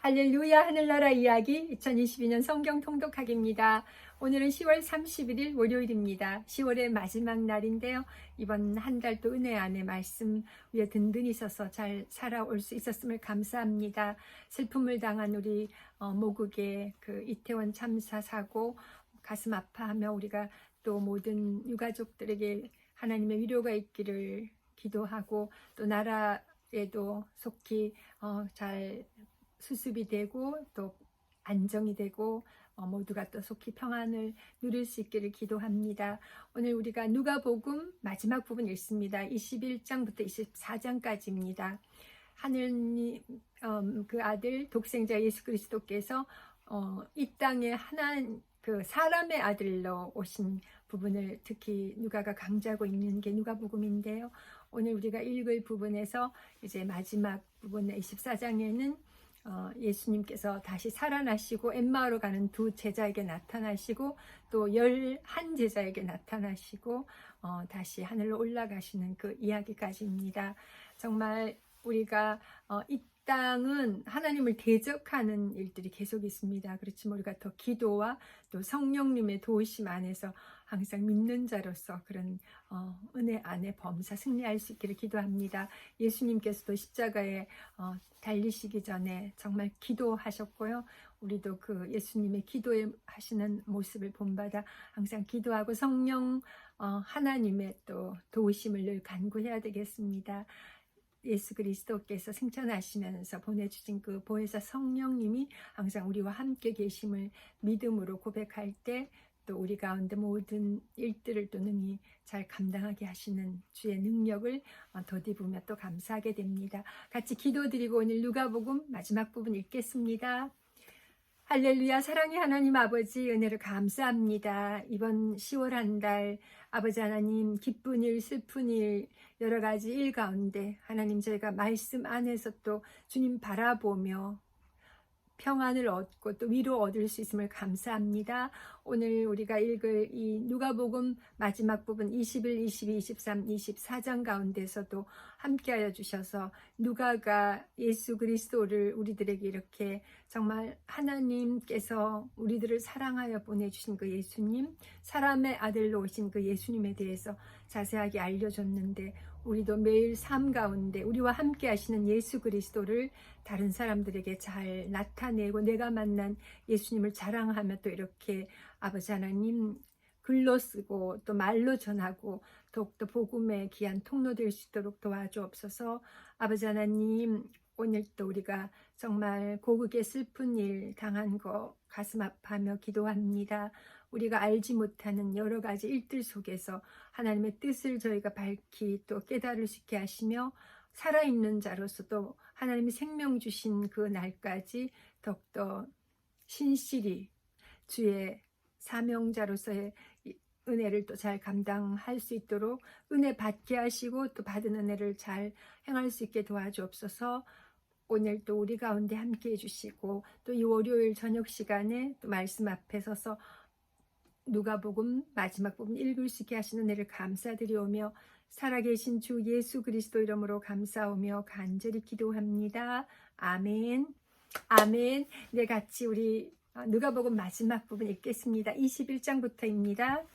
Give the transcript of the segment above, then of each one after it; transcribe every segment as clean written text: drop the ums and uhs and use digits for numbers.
할렐루야 하늘나라 이야기 2022년 성경 통독하기입니다. 오늘은 10월 31일 월요일입니다. 10월의 마지막 날인데요. 이번 한 달도 은혜 안에 말씀 위에 든든히 서서 잘 살아올 수 있었음을 감사합니다. 슬픔을 당한 우리 모국의 그 이태원 참사 사고 가슴 아파하며 우리가 또 모든 유가족들에게 하나님의 위로가 있기를 기도하고 또 나라에도 속히 잘 수습이 되고 또 안정이 되고 모두가 또 속히 평안을 누릴 수 있기를 기도합니다. 오늘 우리가 누가복음 마지막 부분 읽습니다. 21장부터 24장까지입니다. 하느님 그 아들 독생자 예수 그리스도께서 이 땅에 그 사람의 아들로 오신 부분을 특히 누가가 강조하고 있는 게 누가복음인데요. 오늘 우리가 읽을 부분에서 이제 마지막 부분의 24장에는 예수님께서 다시 살아나시고 엠마오로 가는 두 제자에게 나타나시고 또 11제자에게 나타나시고 다시 하늘로 올라가시는 그 이야기까지입니다. 정말 우리가 이 땅은 하나님을 대적하는 일들이 계속 있습니다. 그렇지만 우리가 더 기도와 또 성령님의 도우심 안에서 항상 믿는 자로서 그런 은혜 안에 범사 승리할 수 있기를 기도합니다. 예수님께서도 십자가에 달리시기 전에 정말 기도하셨고요. 우리도 그 예수님의 기도에 하시는 모습을 본받아 항상 기도하고 성령 하나님의 또 도우심을 늘 간구해야 되겠습니다. 예수 그리스도께서 승천하시면서 보내주신 그 보혜사 성령님이 항상 우리와 함께 계심을 믿음으로 고백할 때 또 우리 가운데 모든 일들을 또 능히 잘 감당하게 하시는 주의 능력을 덧입으며 또 감사하게 됩니다. 같이 기도드리고 오늘 누가복음 마지막 부분 읽겠습니다. 할렐루야. 사랑의 하나님 아버지 은혜를 감사합니다. 이번 10월 한 달 아버지 하나님 기쁜 일 슬픈 일 여러 가지 일 가운데 하나님 저희가 말씀 안에서 또 주님 바라보며 평안을 얻고 또 위로 얻을 수 있음을 감사합니다. 오늘 우리가 읽을 이 누가복음 마지막 부분 21, 22, 23, 24장 가운데서도 함께하여 주셔서 누가가 예수 그리스도를 우리들에게 이렇게 정말 하나님께서 우리들을 사랑하여 보내주신 그 예수님, 사람의 아들로 오신 그 예수님에 대해서 자세하게 알려줬는데 우리도 매일 삶 가운데 우리와 함께 하시는 예수 그리스도를 다른 사람들에게 잘 나타내고 내가 만난 예수님을 자랑하며 또 이렇게 아버지 하나님 글로 쓰고 또 말로 전하고 더욱더 복음의 귀한 통로 될 수 있도록 도와주옵소서. 아버지 하나님 오늘 또 우리가 정말 고국의 슬픈 일 당한 거 가슴 아파하며 기도합니다. 우리가 알지 못하는 여러 가지 일들 속에서 하나님의 뜻을 저희가 밝히 또 깨달을 수 있게 하시며 살아있는 자로서 또 하나님이 생명 주신 그 날까지 더욱더 신실히 주의 사명자로서의 은혜를 또 잘 감당할 수 있도록 은혜 받게 하시고 또 받은 은혜를 잘 행할 수 있게 도와주옵소서. 오늘 또 우리 가운데 함께 해주시고 또 이 월요일 저녁 시간에 또 말씀 앞에 서서 누가복음 마지막 부분 읽을 수 있게 하시는 은혜를 감사드리오며 살아계신 주 예수 그리스도 이름으로 감사하며 간절히 기도합니다. 아멘. 아멘. 네, 같이 우리 누가복음 마지막 부분 읽겠습니다. 21장부터입니다.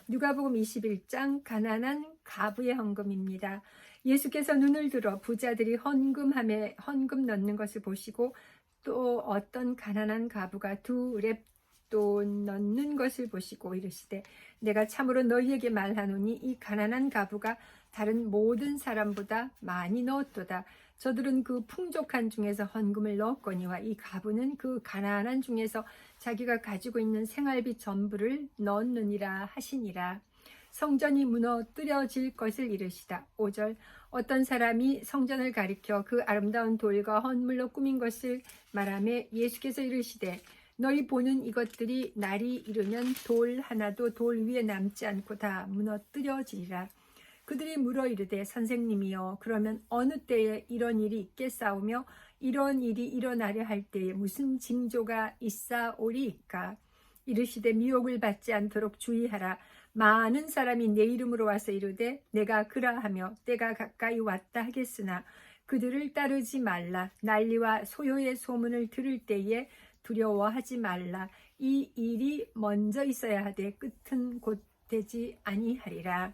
누가복음 21장 가난한 과부의 헌금입니다. 예수께서 눈을 들어 부자들이 헌금함에 헌금 넣는 것을 보시고 또 어떤 가난한 과부가 두 렙돈 넣는 것을 보시고 이르시되 내가 참으로 너희에게 말하노니 이 가난한 과부가 다른 모든 사람보다 많이 넣었도다. 저들은 그 풍족한 중에서 헌금을 넣었거니와 이 과부는 그 가난한 중에서 자기가 가지고 있는 생활비 전부를 넣었느니라 하시니라. 성전이 무너뜨려질 것을 이르시다. 5절 어떤 사람이 성전을 가리켜 그 아름다운 돌과 헌물로 꾸민 것을 말하며 예수께서 이르시되 너희 보는 이것들이 날이 이르면 돌 하나도 돌 위에 남지 않고 다 무너뜨려지리라. 그들이 물어 이르되 선생님이여 그러면 어느 때에 이런 일이 있겠사오며 이런 일이 일어나려 할 때에 무슨 징조가 있사오리이까. 이르시되 미혹을 받지 않도록 주의하라. 많은 사람이 내 이름으로 와서 이르되 내가 그라하며 때가 가까이 왔다 하겠으나 그들을 따르지 말라. 난리와 소요의 소문을 들을 때에 두려워하지 말라. 이 일이 먼저 있어야 하되 끝은 곧 되지 아니하리라.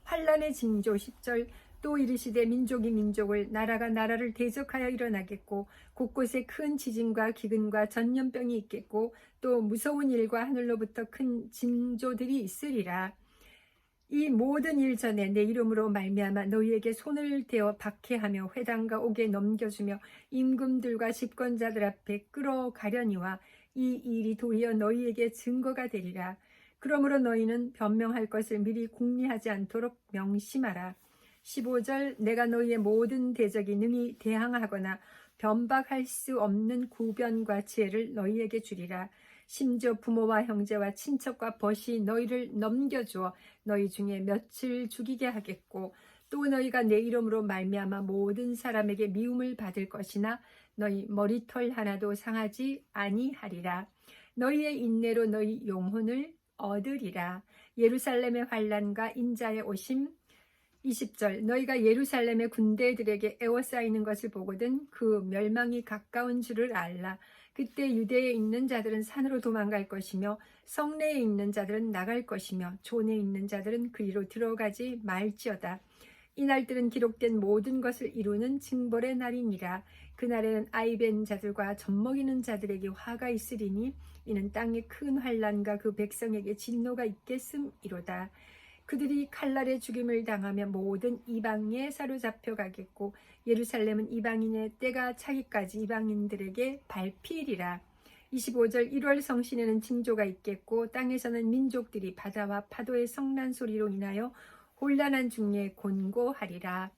환란의 징조 10절. 또 이르시되 민족이 민족을, 나라가 나라를 대적하여 일어나겠고 곳곳에 큰 지진과 기근과 전염병이 있겠고 또 무서운 일과 하늘로부터 큰 징조들이 있으리라. 이 모든 일 전에 내 이름으로 말미암아 너희에게 손을 대어 박해하며 회당과 옥에 넘겨주며 임금들과 집권자들 앞에 끌어가려니와 이 일이 도리어 너희에게 증거가 되리라. 그러므로 너희는 변명할 것을 미리 궁리하지 않도록 명심하라. 15절. 내가 너희의 모든 대적이 능히 대항하거나 변박할 수 없는 구변과 지혜를 너희에게 주리라. 심지어 부모와 형제와 친척과 벗이 너희를 넘겨주어 너희 중에 며칠 죽이게 하겠고 또 너희가 내 이름으로 말미암아 모든 사람에게 미움을 받을 것이나 너희 머리털 하나도 상하지 아니하리라. 너희의 인내로 너희 영혼을 얻으리라. 예루살렘의 환난과 인자의 오심. 20절. 너희가 예루살렘의 군대들에게 에워싸이는 것을 보거든 그 멸망이 가까운 줄을 알라. 그때 유대에 있는 자들은 산으로 도망갈 것이며 성내에 있는 자들은 나갈 것이며 촌에 있는 자들은 그리로 들어가지 말지어다. 이 날들은 기록된 모든 것을 이루는 징벌의 날이니라. 그날에는 아이벤 자들과 젖먹이는 자들에게 화가 있으리니 이는 땅에 큰 환난과 그 백성에게 진노가 있겠음이로다. 그들이 칼날의 죽임을 당하며 모든 이방에 사로잡혀 가겠고 예루살렘은 이방인의 때가 차기까지 이방인들에게 밟히리라. 25절. 1월 성신에는 징조가 있겠고 땅에서는 민족들이 바다와 파도의 성난 소리로 인하여 혼란한 중에 곤고하리라.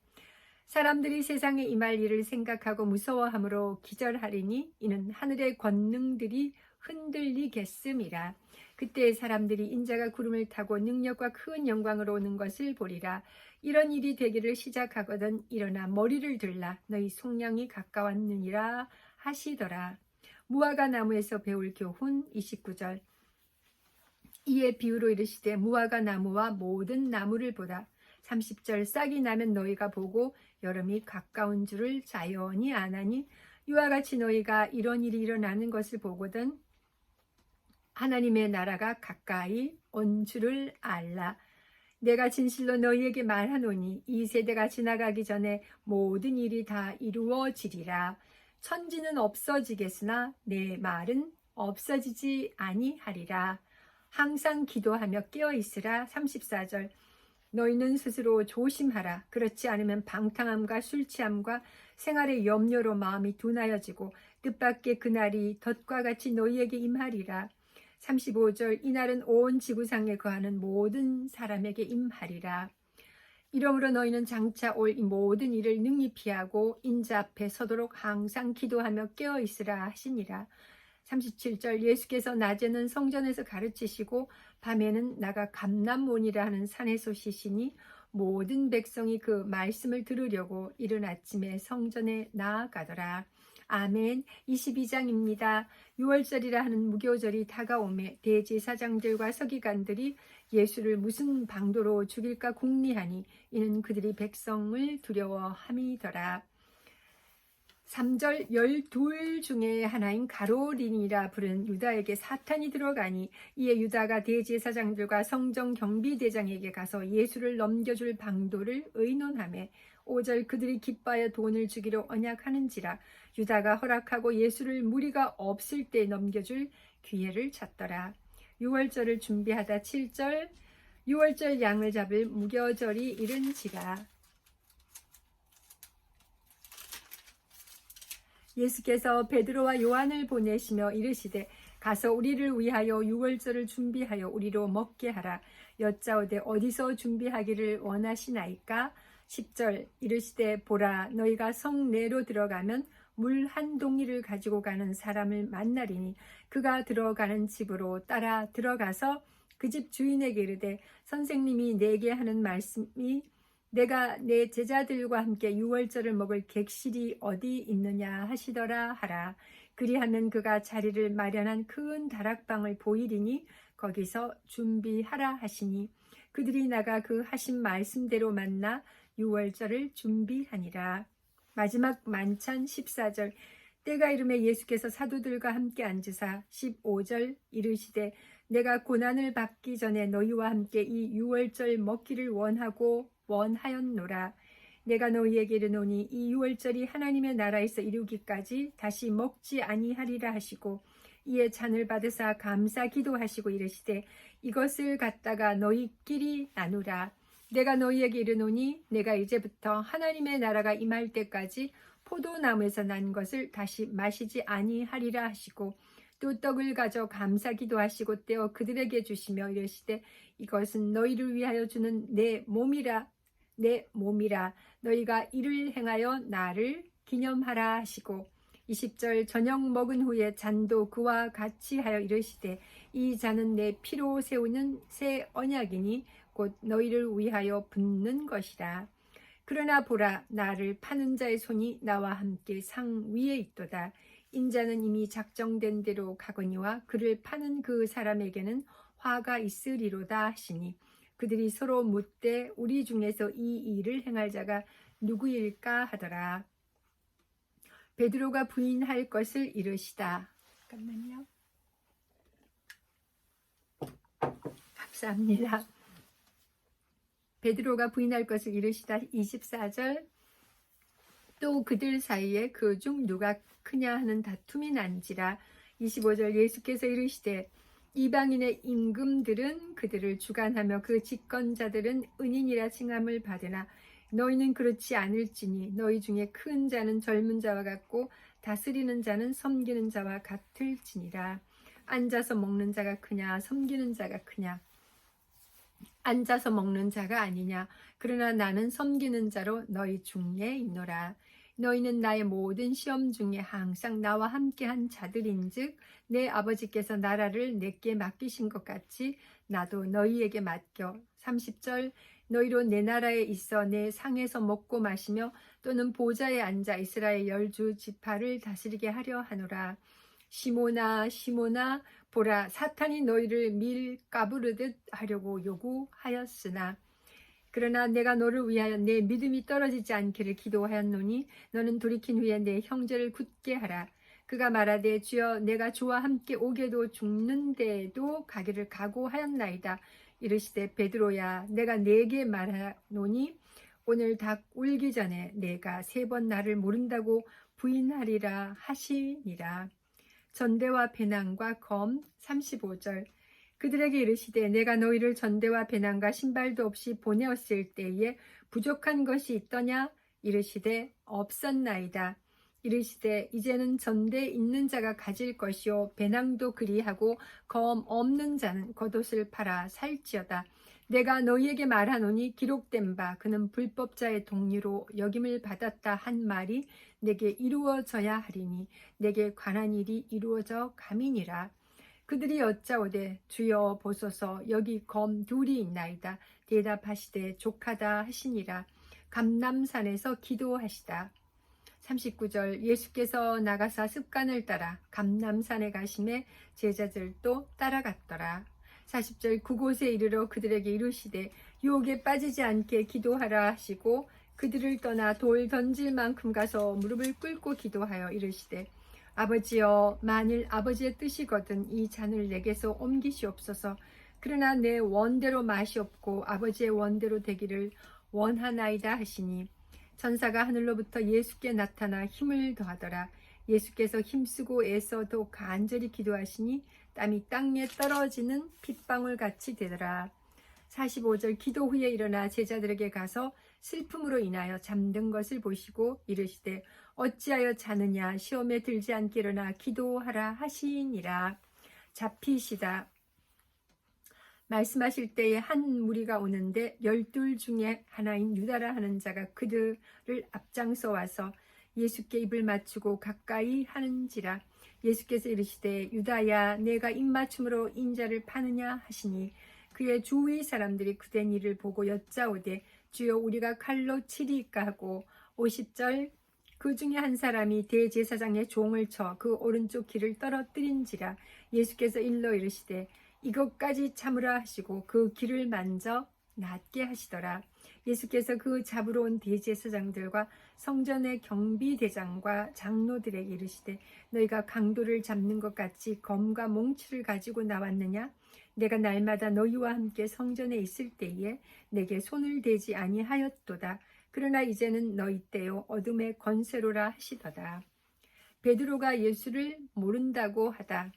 사람들이 세상에 임할 일을 생각하고 무서워함으로 기절하리니 이는 하늘의 권능들이 흔들리겠음이라. 그때 사람들이 인자가 구름을 타고 능력과 큰 영광으로 오는 것을 보리라. 이런 일이 되기를 시작하거든 일어나 머리를 들라. 너희 속량이 가까웠느니라 하시더라. 무화과 나무에서 배울 교훈. 29절. 이에 비유로 이르시되 무화과 나무와 모든 나무를 보라. 30절. 싹이 나면 너희가 보고 여름이 가까운 줄을 자연히 아나니 이와 같이 너희가 이런 일이 일어나는 것을 보거든 하나님의 나라가 가까이 온 줄을 알라. 내가 진실로 너희에게 말하노니 이 세대가 지나가기 전에 모든 일이 다 이루어지리라. 천지는 없어지겠으나 내 말은 없어지지 아니하리라. 항상 기도하며 깨어 있으라. 34절. 너희는 스스로 조심하라. 그렇지 않으면 방탕함과 술취함과 생활의 염려로 마음이 둔하여지고 뜻밖의 그날이 덫과 같이 너희에게 임하리라. 35절. 이날은 온 지구상에 거하는 모든 사람에게 임하리라. 이러므로 너희는 장차 올 이 모든 일을 능히 피하고 인자 앞에 서도록 항상 기도하며 깨어 있으라 하시니라. 37절. 예수께서 낮에는 성전에서 가르치시고 밤에는 나가 감람원이라 하는 산에서 쉬시니 모든 백성이 그 말씀을 들으려고 이른 아침에 성전에 나아가더라. 아멘. 22장입니다. 6월절이라 하는 무교절이 다가오매 대제사장들과 서기관들이 예수를 무슨 방도로 죽일까 궁리하니 이는 그들이 백성을 두려워함이더라. 3절. 12 중에 하나인 가로린이라 부른 유다에게 사탄이 들어가니 이에 유다가 대제사장들과 성정 경비대장에게 가서 예수를 넘겨줄 방도를 의논하매 5절. 그들이 기뻐하여 돈을 주기로 언약하는지라 유다가 허락하고 예수를 무리가 없을 때 넘겨줄 기회를 찾더라. 6월절을 준비하다. 7절. 6월절 양을 잡을 무교절이 이른지라. 예수께서 베드로와 요한을 보내시며 이르시되 가서 우리를 위하여 6월절을 준비하여 우리로 먹게 하라. 여짜오되 어디서 준비하기를 원하시나이까? 10절. 이르시되 보라 너희가 성내로 들어가면 물 한 동이를 가지고 가는 사람을 만나리니 그가 들어가는 집으로 따라 들어가서 그 집 주인에게 이르되 선생님이 내게 하는 말씀이 내가 내 제자들과 함께 6월절을 먹을 객실이 어디 있느냐 하시더라 하라. 그리하면 그가 자리를 마련한 큰 다락방을 보이리니 거기서 준비하라 하시니 그들이 나가 그 하신 말씀대로 만나 6월절을 준비하니라. 마지막 만찬 14절. 때가 이르매 예수께서 사도들과 함께 앉으사 15절 이르시되 내가 고난을 받기 전에 너희와 함께 이 유월절 먹기를 원하였노라. 내가 너희에게 이르노니 이 유월절이 하나님의 나라에서 이루기까지 다시 먹지 아니하리라 하시고 이에 잔을 받으사 감사 기도하시고 이르시되 이것을 갖다가 너희끼리 나누라. 내가 너희에게 이르노니 내가 이제부터 하나님의 나라가 임할 때까지 포도나무에서 난 것을 다시 마시지 아니하리라 하시고 또 떡을 가져 감사 기도하시고 떼어 그들에게 주시며 이르시되 이것은 너희를 위하여 주는 내 몸이라 너희가 이를 행하여 나를 기념하라 하시고 20절 저녁 먹은 후에 잔도 그와 같이 하여 이르시되 이 잔은 내 피로 세우는 새 언약이니 곧 너희를 위하여 붓는 것이라. 그러나 보라 나를 파는 자의 손이 나와 함께 상 위에 있도다. 인자는 이미 작정된 대로 가거니와 그를 파는 그 사람에게는 화가 있으리로다 하시니 그들이 서로 묻되 우리 중에서 이 일을 행할 자가 누구일까 하더라. 베드로가 부인할 것을 이르시다. 잠깐만요. 감사합니다. 베드로가 부인할 것을 이르시다. 24절. 또 그들 사이에 그 중 누가 크냐 하는 다툼이 난지라. 25절. 예수께서 이르시되 이방인의 임금들은 그들을 주관하며 그 집권자들은 은인이라 칭함을 받으나 너희는 그렇지 않을지니 너희 중에 큰 자는 젊은 자와 같고 다스리는 자는 섬기는 자와 같을지니라. 앉아서 먹는 자가 크냐 섬기는 자가 크냐. 앉아서 먹는 자가 아니냐. 그러나 나는 섬기는 자로 너희 중에 있노라. 너희는 나의 모든 시험 중에 항상 나와 함께한 자들인즉 내 아버지께서 나라를 내게 맡기신 것 같이 나도 너희에게 맡겨. 30절. 너희로 내 나라에 있어 내 상에서 먹고 마시며 또는 보좌에 앉아 이스라엘 12지파를 다스리게 하려 하노라. 시몬아 시몬아 보라 사탄이 너희를 밀 까부르듯 하려고 요구하였으나 그러나 내가 너를 위하여 내 믿음이 떨어지지 않기를 기도하였노니 너는 돌이킨 후에 내 형제를 굳게 하라. 그가 말하되 주여 내가 주와 함께 오게도 죽는데도 가기를 각오하였나이다. 이르시되 베드로야 내가 네게 말하노니 오늘 닭 울기 전에 내가 3번 나를 모른다고 부인하리라 하시니라. 전대와 배낭과 검. 35절. 그들에게 이르시되 내가 너희를 전대와 배낭과 신발도 없이 보내었을 때에 부족한 것이 있더냐. 이르시되 없었나이다. 이르시되 이제는 전대 있는 자가 가질 것이요 배낭도 그리하고 검 없는 자는 겉옷을 팔아 살지어다. 내가 너희에게 말하노니 기록된 바 그는 불법자의 동료로 여김을 받았다 한 말이 내게 이루어져야 하리니 내게 관한 일이 이루어져 감이니라. 그들이 여짜오되 주여 보소서 여기 검 둘이 있나이다. 대답하시되 족하다 하시니라. 감람산에서 기도하시다. 39절. 예수께서 나가사 습관을 따라 감람산에 가심에 제자들도 따라갔더라. 40절. 그곳에 이르러 그들에게 이르시되 유혹에 빠지지 않게 기도하라 하시고 그들을 떠나 돌 던질 만큼 가서 무릎을 꿇고 기도하여 이르시되 아버지여 만일 아버지의 뜻이거든 이 잔을 내게서 옮기시옵소서. 그러나 내 원대로 마시옵고 아버지의 원대로 되기를 원하나이다 하시니 천사가 하늘로부터 예수께 나타나 힘을 더하더라. 예수께서 힘쓰고 애써도 간절히 기도하시니 땀이 땅에 떨어지는 핏방울 같이 되더라. 45절. 기도 후에 일어나 제자들에게 가서 슬픔으로 인하여 잠든 것을 보시고 이르시되 어찌하여 자느냐. 시험에 들지 않게 일어나 기도하라 하시니라. 잡히시다. 말씀하실 때에 한 무리가 오는데 12 중에 하나인 유다라 하는 자가 그들을 앞장서 와서 예수께 입을 맞추고 가까이 하는지라. 예수께서 이르시되 유다야 내가 입맞춤으로 인자를 파느냐 하시니 그의 주위 사람들이 그된 일을 보고 여짜오되 주여 우리가 칼로 치리까 하고 50절. 그 중에 한 사람이 대제사장의 종을 쳐 그 오른쪽 귀를 떨어뜨린지라. 예수께서 일러 이르시되 이것까지 참으라 하시고 그 귀를 만져 낫게 하시더라. 예수께서 그 잡으러 온 대제사장들과 성전의 경비대장과 장로들에게 이르시되 너희가 강도를 잡는 것 같이 검과 몽치를 가지고 나왔느냐? 내가 날마다 너희와 함께 성전에 있을 때에 내게 손을 대지 아니하였도다. 그러나 이제는 너희 때요 어둠의 권세로라 하시더라. 베드로가 예수를 모른다고 하다.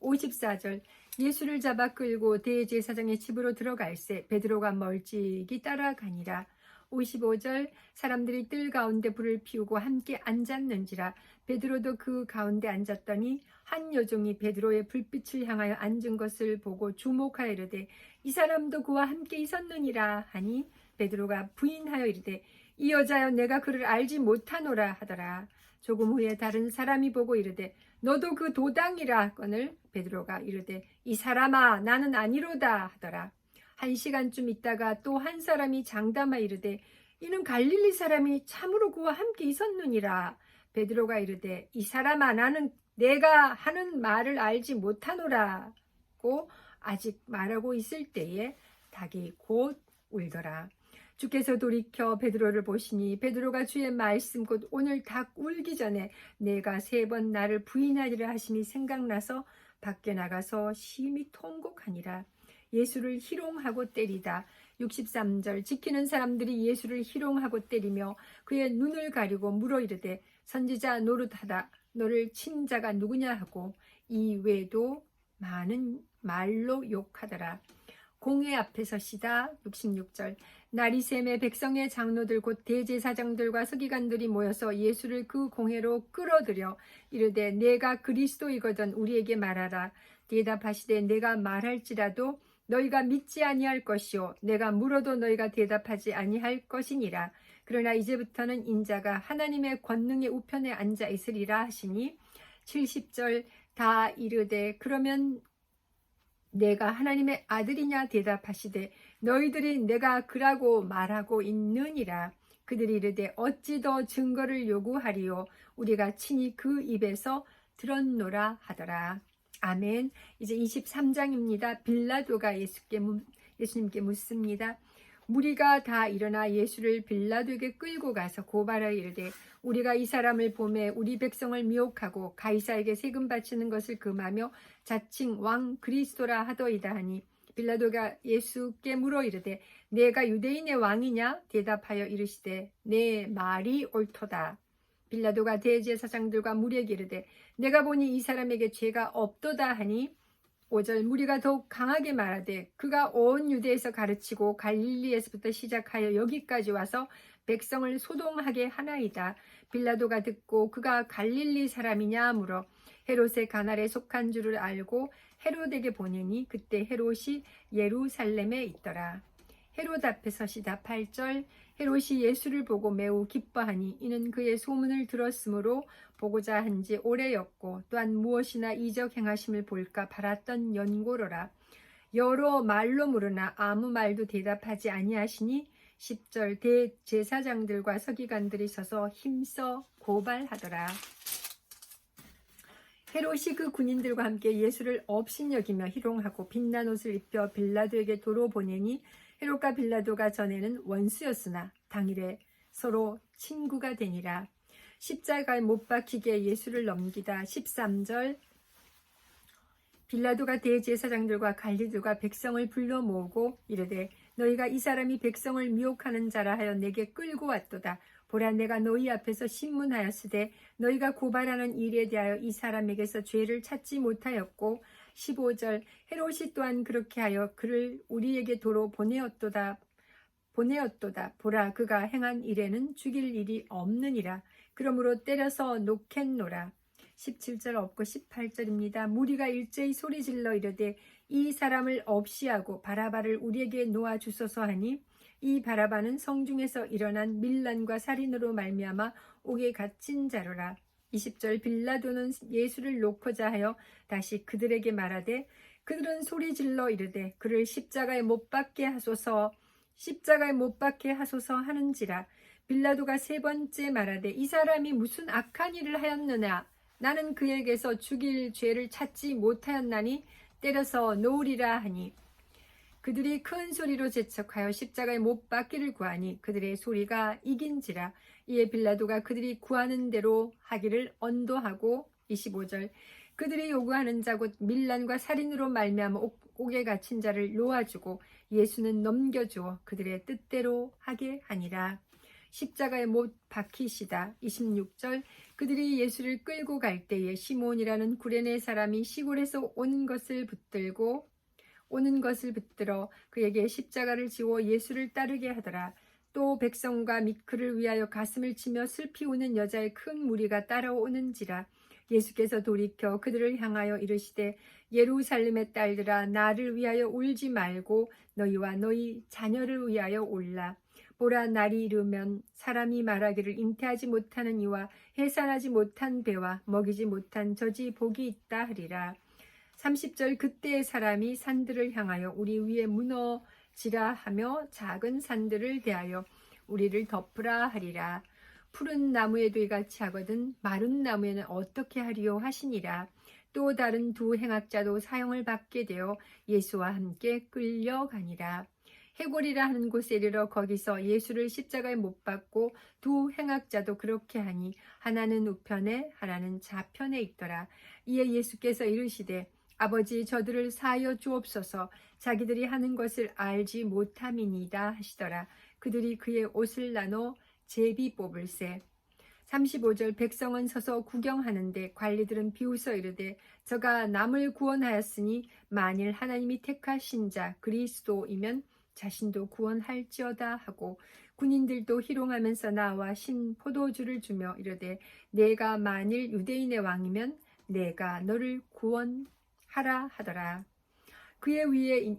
54절 예수를 잡아 끌고 대제사장의 집으로 들어갈새 베드로가 멀찍이 따라가니라. 55절 사람들이 뜰 가운데 불을 피우고 함께 앉았는지라. 베드로도 그 가운데 앉았더니 한 여종이 베드로의 불빛을 향하여 앉은 것을 보고 주목하여 이르되 이 사람도 그와 함께 있었느니라 하니 베드로가 부인하여 이르되 이 여자여 내가 그를 알지 못하노라 하더라. 조금 후에 다른 사람이 보고 이르되 너도 그 도당이라 거늘 베드로가 이르되 이 사람아 나는 아니로다 하더라. 1시간쯤 있다가 또 한 사람이 장담하여 이르되 이는 갈릴리 사람이 참으로 그와 함께 있었느니라. 베드로가 이르되 이 사람아 나는 내가 하는 말을 알지 못하노라고 아직 말하고 있을 때에 닭이 곧 울더라. 주께서 돌이켜 베드로를 보시니 베드로가 주의 말씀 곧 오늘 닭 울기 전에 내가 3번 나를 부인하리라 하심이 생각나서 밖에 나가서 심히 통곡하니라. 예수를 희롱하고 때리다. 63절 지키는 사람들이 예수를 희롱하고 때리며 그의 눈을 가리고 물어 이르되 선지자 노릇하다 너를 친 자가 누구냐 하고 이 외에도 많은 말로 욕하더라. 공회 앞에 서시다. 66절 나리샘의 백성의 장로들 곧 대제사장들과 서기관들이 모여서 예수를 그 공회로 끌어들여 이르되 내가 그리스도이거든 우리에게 말하라. 대답하시되 내가 말할지라도 너희가 믿지 아니할 것이요 내가 물어도 너희가 대답하지 아니할 것이니라. 그러나 이제부터는 인자가 하나님의 권능의 우편에 앉아 있으리라 하시니 70절 다 이르되 그러면 내가 하나님의 아들이냐 대답하시되 너희들이 내가 그라고 말하고 있느니라. 그들이 이르되 어찌 더 증거를 요구하리요 우리가 친히 그 입에서 들었노라 하더라. 아멘. 이제 23장입니다. 빌라도가 예수님께 묻습니다. 무리가 다 일어나 예수를 빌라도에게 끌고 가서 고발하여 이르되 우리가 이 사람을 보매 우리 백성을 미혹하고 가이사에게 세금 바치는 것을 금하며 자칭 왕 그리스도라 하더이다 하니 빌라도가 예수께 물어 이르되 내가 유대인의 왕이냐 대답하여 이르시되 내 말이 옳도다. 빌라도가 대제사장들과 무리에게 이르되 내가 보니 이 사람에게 죄가 없도다 하니 5절 무리가 더욱 강하게 말하되 그가 온 유대에서 가르치고 갈릴리에서부터 시작하여 여기까지 와서 백성을 소동하게 하나이다. 빌라도가 듣고 그가 갈릴리 사람이냐 물어 헤롯의 가날에 속한 줄을 알고 헤롯에게 보내니 그때 헤롯이 예루살렘에 있더라. 헤롯 앞에 서시다. 8절 헤롯이 예수를 보고 매우 기뻐하니 이는 그의 소문을 들었으므로 보고자 한지 오래였고 또한 무엇이나 이적 행하심을 볼까 바랐던 연고로라. 여러 말로 물으나 아무 말도 대답하지 아니하시니 10절 대제사장들과 서기관들이 서서 힘써 고발하더라. 헤롯이 그 군인들과 함께 예수를 업신여기며 희롱하고 빛난 옷을 입혀 빌라도에게 도로 보내니 헤롯과 빌라도가 전에는 원수였으나 당일에 서로 친구가 되니라. 십자가에 못 박히게 예수를 넘기다. 13절 빌라도가 대제사장들과 관리들과 백성을 불러 모으고 이르되 너희가 이 사람이 백성을 미혹하는 자라 하여 내게 끌고 왔도다. 보라 내가 너희 앞에서 신문하였으되 너희가 고발하는 일에 대하여 이 사람에게서 죄를 찾지 못하였고 15절 헤롯이 또한 그렇게 하여 그를 우리에게 도로 보내었도다. 보라 그가 행한 일에는 죽일 일이 없느니라. 그러므로 때려서 놓겠노라. 17절 없고 18절입니다. 무리가 일제히 소리질러 이르되 이 사람을 없이하고 바라바를 우리에게 놓아주소서 하니 이 바라바는 성중에서 일어난 밀란과 살인으로 말미암아 옥에 갇힌 자로라. 20절 빌라도는 예수를 놓고자 하여 다시 그들에게 말하되 그들은 소리질러 이르되 그를 십자가에 못 박게 하소서 하는지라. 빌라도가 3번째 말하되 이 사람이 무슨 악한 일을 하였느냐 나는 그에게서 죽일 죄를 찾지 못하였나니 때려서 놓으리라 하니 그들이 큰 소리로 재촉하여 십자가에 못 박기를 구하니 그들의 소리가 이긴지라. 이에 빌라도가 그들이 구하는 대로 하기를 언도하고 25절 그들이 요구하는 자 곧 밀란과 살인으로 말미암아 옥에 갇힌 자를 놓아주고 예수는 넘겨주어 그들의 뜻대로 하게 하니라. 십자가에 못 박히시다. 26절 그들이 예수를 끌고 갈 때에 시몬이라는 구레네 사람이 시골에서 오는 것을 붙들어 그에게 십자가를 지워 예수를 따르게 하더라. 또 백성과 및 그를 위하여 가슴을 치며 슬피 우는 여자의 큰 무리가 따라오는지라. 예수께서 돌이켜 그들을 향하여 이르시되 예루살렘의 딸들아 나를 위하여 울지 말고 너희와 너희 자녀를 위하여 울라. 보라 날이 이르면 사람이 말하기를 잉태하지 못하는 이와 해산하지 못한 배와 먹이지 못한 젖이 복이 있다 하리라. 30절 그때의 사람이 산들을 향하여 우리 위에 무너지라 하며 작은 산들을 대하여 우리를 덮으라 하리라. 푸른 나무에도 이같이 하거든 마른 나무에는 어떻게 하리요 하시니라. 또 다른 두 행악자도 사형을 받게 되어 예수와 함께 끌려가니라. 해골이라 하는 곳에 이르러 거기서 예수를 십자가에 못 박고 두 행악자도 그렇게 하니 하나는 우편에 하나는 좌편에 있더라. 이에 예수께서 이르시되 아버지 저들을 사하여 주옵소서 자기들이 하는 것을 알지 못함이니이다 하시더라. 그들이 그의 옷을 나눠 제비 뽑을세. 35절 백성은 서서 구경하는데 관리들은 비웃어 이르되 저가 남을 구원하였으니 만일 하나님이 택하신 자 그리스도이면 자신도 구원할지어다 하고 군인들도 희롱하면서 나와 신 포도주를 주며 이르되 내가 만일 유대인의 왕이면 내가 너를 구원하라 하더라. 그의 위에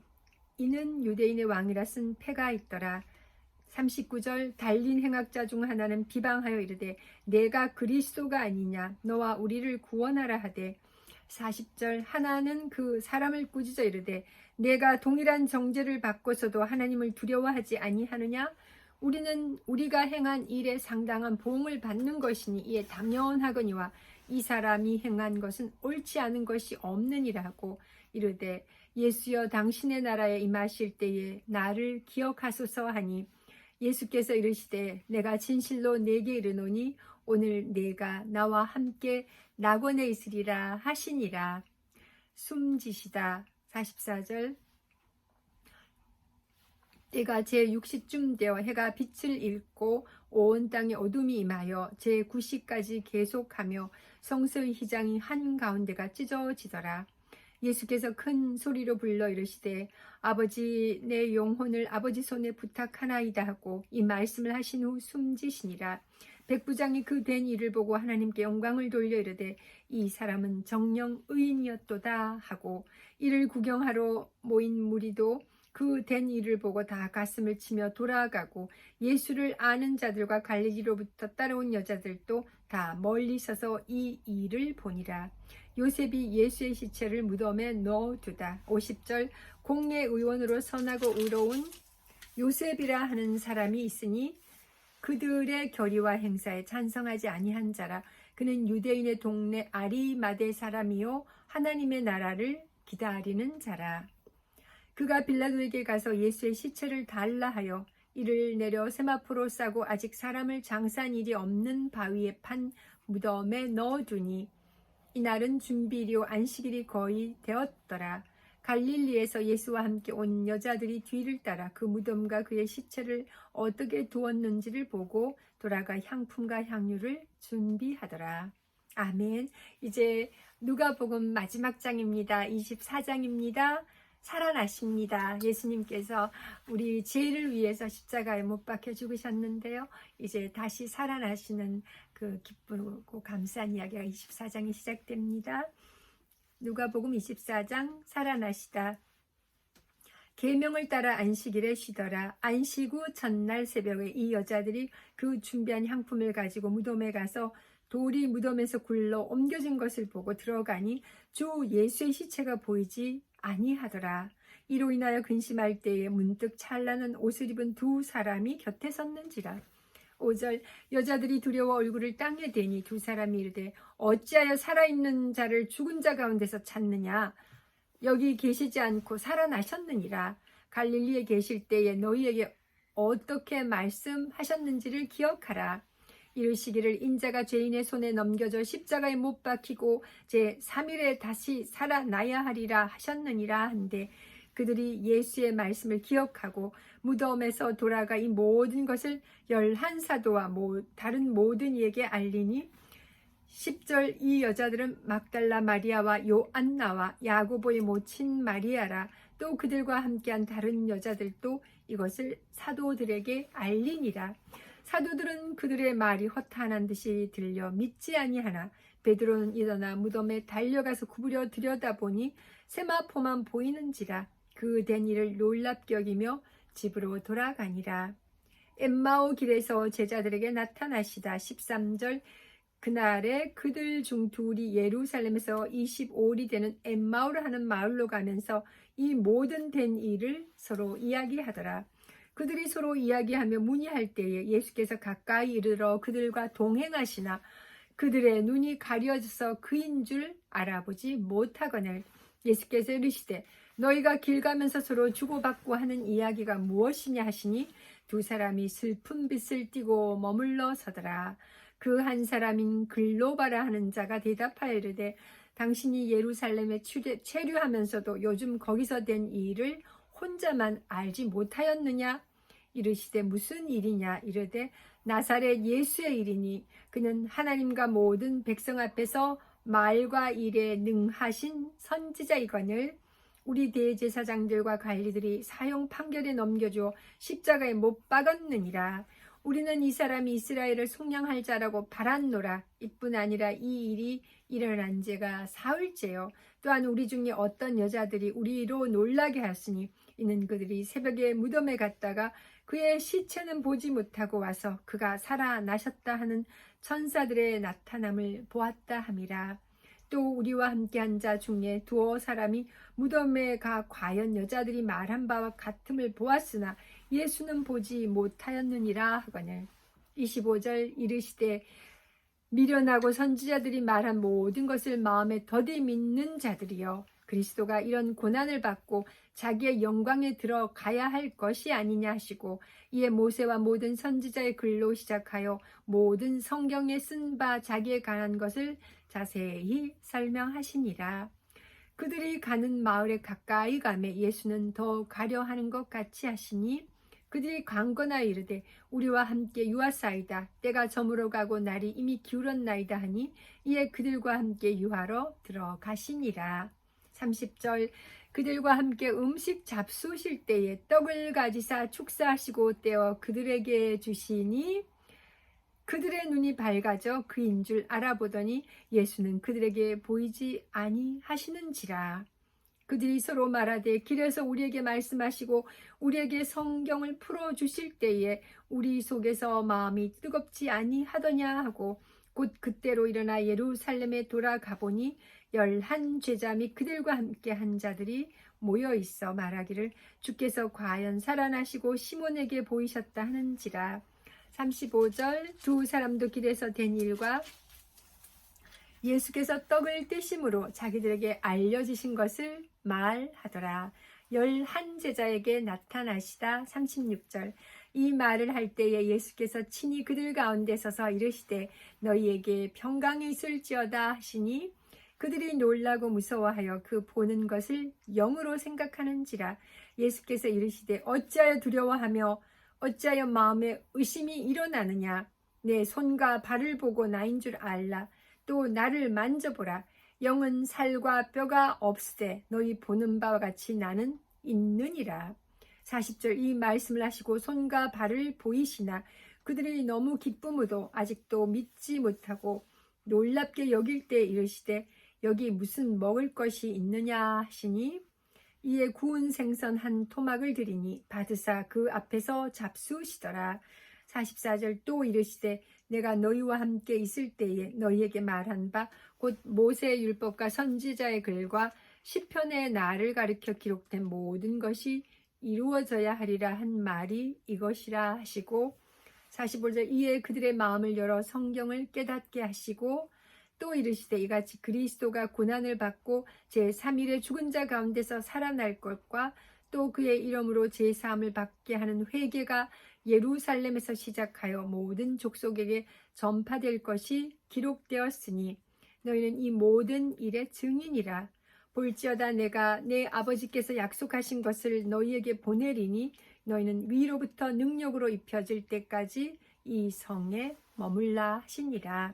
이는 유대인의 왕이라 쓴 패가 있더라. 39절 달린 행악자 중 하나는 비방하여 이르되 내가 그리스도가 아니냐 너와 우리를 구원하라 하되 40절 하나는 그 사람을 꾸짖어 이르되 내가 동일한 정죄를 받고서도 하나님을 두려워하지 아니하느냐 우리는 우리가 행한 일에 상당한 보응을 받는 것이니 이에 당연하거니와 이 사람이 행한 것은 옳지 않은 것이 없느니라 하고 이르되 예수여 당신의 나라에 임하실 때에 나를 기억하소서 하니 예수께서 이르시되 내가 진실로 네게 이르노니 오늘 네가 나와 함께 낙원에 있으리라 하시니라. 숨지시다. 44절 때가 제60쯤 되어 해가 빛을 잃고 온 땅에 어둠이 임하여 제90까지 계속하며 성소의 휘장이 한가운데가 찢어지더라. 예수께서 큰 소리로 불러 이르시되 아버지 내 영혼을 아버지 손에 부탁하나이다 하고 이 말씀을 하신 후 숨지시니라. 백부장이 그 된 일을 보고 하나님께 영광을 돌려 이르되 이 사람은 정령 의인이었도다 하고 이를 구경하러 모인 무리도 그 된 일을 보고 다 가슴을 치며 돌아가고 예수를 아는 자들과 갈릴리로부터 따라온 여자들도 다 멀리 서서 이 일을 보니라. 요셉이 예수의 시체를 무덤에 넣어두다. 50절 공예 의원으로 선하고 의로운 요셉이라 하는 사람이 있으니 그들의 결의와 행사에 찬성하지 아니한 자라. 그는 유대인의 동네 아리마대 사람이요 하나님의 나라를 기다리는 자라. 그가 빌라도에게 가서 예수의 시체를 달라 하여 이를 내려 세마포로 싸고 아직 사람을 장사한 일이 없는 바위에 판 무덤에 넣어두니 이날은 준비일이요 안식일이 거의 되었더라. 갈릴리에서 예수와 함께 온 여자들이 뒤를 따라 그 무덤과 그의 시체를 어떻게 두었는지를 보고 돌아가 향품과 향유를 준비하더라. 아멘. 이제 누가복음 마지막 장입니다. 24장입니다. 살아나십니다. 예수님께서 우리 죄를 위해서 십자가에 못 박혀 죽으셨는데요. 이제 다시 살아나시는 그 기쁘고 감사한 이야기가 24장에 시작됩니다. 누가복음 24장 살아나시다. 계명을 따라 안식일에 쉬더라. 안식 후 첫날 새벽에 이 여자들이 그 준비한 향품을 가지고 무덤에 가서 돌이 무덤에서 굴러 옮겨진 것을 보고 들어가니 주 예수의 시체가 보이지 아니하더라. 이로 인하여 근심할 때에 문득 찬란한 옷을 입은 두 사람이 곁에 섰는지라. 5절 여자들이 두려워 얼굴을 땅에 대니 두 사람이 이르되 어찌하여 살아있는 자를 죽은 자 가운데서 찾느냐 여기 계시지 않고 살아나셨느니라. 갈릴리에 계실 때에 너희에게 어떻게 말씀하셨는지를 기억하라. 이르시기를 인자가 죄인의 손에 넘겨져 십자가에 못 박히고 제 3일에 다시 살아나야 하리라 하셨느니라 한데 그들이 예수의 말씀을 기억하고 무덤에서 돌아가 이 모든 것을 11사도와 다른 모든 이에게 알리니 10절 이 여자들은 막달라 마리아와 요안나와 야고보의 모친 마리아라. 또 그들과 함께한 다른 여자들도 이것을 사도들에게 알리니라. 사도들은 그들의 말이 허탄한 듯이 들려 믿지 아니하나 베드로는 일어나 무덤에 달려가서 구부려 들여다보니 세마포만 보이는지라. 그 된 일을 놀랍게 여기며 집으로 돌아가니라. 엠마오 길에서 제자들에게 나타나시다. 13절 그날에 그들 중 둘이 예루살렘에서 25일이 되는 엠마오를 하는 마을로 가면서 이 모든 된 일을 서로 이야기하더라. 그들이 서로 이야기하며 문의할 때에 예수께서 가까이 이르러 그들과 동행하시나 그들의 눈이 가려져서 그인 줄 알아보지 못하거늘 예수께서 이르시되 너희가 길 가면서 서로 주고받고 하는 이야기가 무엇이냐 하시니 두 사람이 슬픈 빛을 띠고 머물러 서더라. 그 한 사람인 글로바라 하는 자가 대답하여 이르되 당신이 예루살렘에 체류하면서도 요즘 거기서 된 일을 혼자만 알지 못하였느냐? 이르시되 무슨 일이냐? 이르되 나사렛 예수의 일이니 그는 하나님과 모든 백성 앞에서 말과 일에 능하신 선지자이거늘 우리 대제사장들과 관리들이 사형 판결에 넘겨줘 십자가에 못 박았느니라. 우리는 이 사람이 이스라엘을 속량할 자라고 바랐노라. 이뿐 아니라 이 일이 일어난 지가 사흘째요. 또한 우리 중에 어떤 여자들이 우리로 놀라게 하였으니 이는 그들이 새벽에 무덤에 갔다가 그의 시체는 보지 못하고 와서 그가 살아나셨다 하는 천사들의 나타남을 보았다 함이라. 또 우리와 함께한 자 중에 두어 사람이 무덤에 가 과연 여자들이 말한 바와 같음을 보았으나 예수는 보지 못하였느니라 하거늘 25절 이르시되 미련하고 선지자들이 말한 모든 것을 마음에 더디 믿는 자들이여 그리스도가 이런 고난을 받고 자기의 영광에 들어가야 할 것이 아니냐 하시고 이에 모세와 모든 선지자의 글로 시작하여 모든 성경에 쓴 바 자기에 관한 것을 자세히 설명하시니라. 그들이 가는 마을에 가까이 가매 예수는 더 가려 하는 것 같이 하시니 그들이 강건하여 이르되 우리와 함께 유하사이다. 때가 저물어 가고 날이 이미 기울었나이다 하니 이에 그들과 함께 유하러 들어가시니라. 30절 그들과 함께 음식 잡수실 때에 떡을 가지사 축사하시고 떼어 그들에게 주시니 그들의 눈이 밝아져 그인 줄 알아보더니 예수는 그들에게 보이지 아니하시는지라. 그들이 서로 말하되 길에서 우리에게 말씀하시고 우리에게 성경을 풀어주실 때에 우리 속에서 마음이 뜨겁지 아니하더냐 하고 곧 그때로 일어나 예루살렘에 돌아가 보니 11 제자 및 그들과 함께 한 자들이 모여 있어 말하기를 주께서 과연 살아나시고 시몬에게 보이셨다 하는지라. 35절 두 사람도 길에서 된 일과 예수께서 떡을 떼심으로 자기들에게 알려주신 것을 말하더라. 11 제자에게 나타나시다. 36절 이 말을 할 때에 예수께서 친히 그들 가운데 서서 이르시되 너희에게 평강이 있을지어다 하시니 그들이 놀라고 무서워하여 그 보는 것을 영으로 생각하는지라. 예수께서 이르시되 어찌하여 두려워하며 어찌하여 마음에 의심이 일어나느냐. 내 손과 발을 보고 나인 줄 알라. 또 나를 만져보라. 영은 살과 뼈가 없으되 너희 보는 바와 같이 나는 있느니라. 40절 이 말씀을 하시고 손과 발을 보이시나 그들이 너무 기쁨으로 아직도 믿지 못하고 놀랍게 여길 때 이르시되 여기 무슨 먹을 것이 있느냐 하시니 이에 구운 생선 한 토막을 드리니 받으사 그 앞에서 잡수시더라. 44절 또 이르시되 내가 너희와 함께 있을 때에 너희에게 말한 바 곧 모세의 율법과 선지자의 글과 시편의 나를 가리켜 기록된 모든 것이 이루어져야 하리라 한 말이 이것이라 하시고 45절 이에 그들의 마음을 열어 성경을 깨닫게 하시고 또 이르시되 이같이 그리스도가 고난을 받고 제3일에 죽은 자 가운데서 살아날 것과 또 그의 이름으로 제사함을 받게 하는 회개가 예루살렘에서 시작하여 모든 족속에게 전파될 것이 기록되었으니 너희는 이 모든 일의 증인이라. 볼지어다 내가 내 아버지께서 약속하신 것을 너희에게 보내리니 너희는 위로부터 능력으로 입혀질 때까지 이 성에 머물라 하시니라.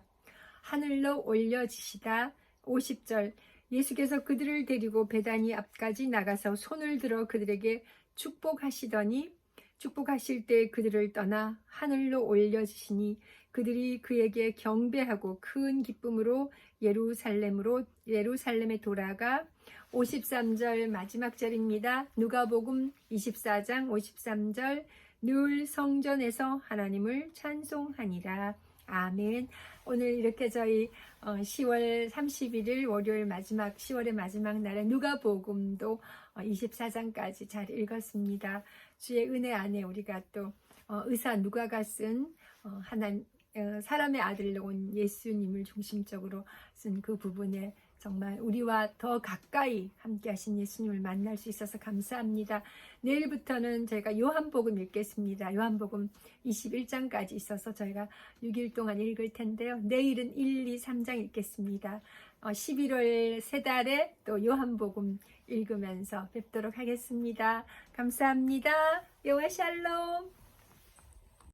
하늘로 올려지시다. 50절 예수께서 그들을 데리고 베다니 앞까지 나가서 손을 들어 그들에게 축복하시더니 축복하실 때 그들을 떠나 하늘로 올려지시니 그들이 그에게 경배하고 큰 기쁨으로 예루살렘에 돌아가 53절 마지막 절입니다. 누가복음 24장 53절 늘 성전에서 하나님을 찬송하니라. 아멘. 오늘 이렇게 저희 10월 31일 월요일 마지막 10월의 마지막 날에 누가복음도 24장까지 잘 읽었습니다. 주의 은혜 안에 우리가 또 의사 누가가 쓴 사람의 아들로 온 예수님을 중심적으로 쓴 그 부분에 정말 우리와 더 가까이 함께 하신 예수님을 만날 수 있어서 감사합니다. 내일부터는 저희가 요한복음 읽겠습니다. 요한복음 21장까지 있어서 저희가 6일 동안 읽을 텐데요. 내일은 1, 2, 3장 읽겠습니다. 11월 세 달에 또 요한복음 읽으면서 뵙도록 하겠습니다. 감사합니다. 여호와 샬롬.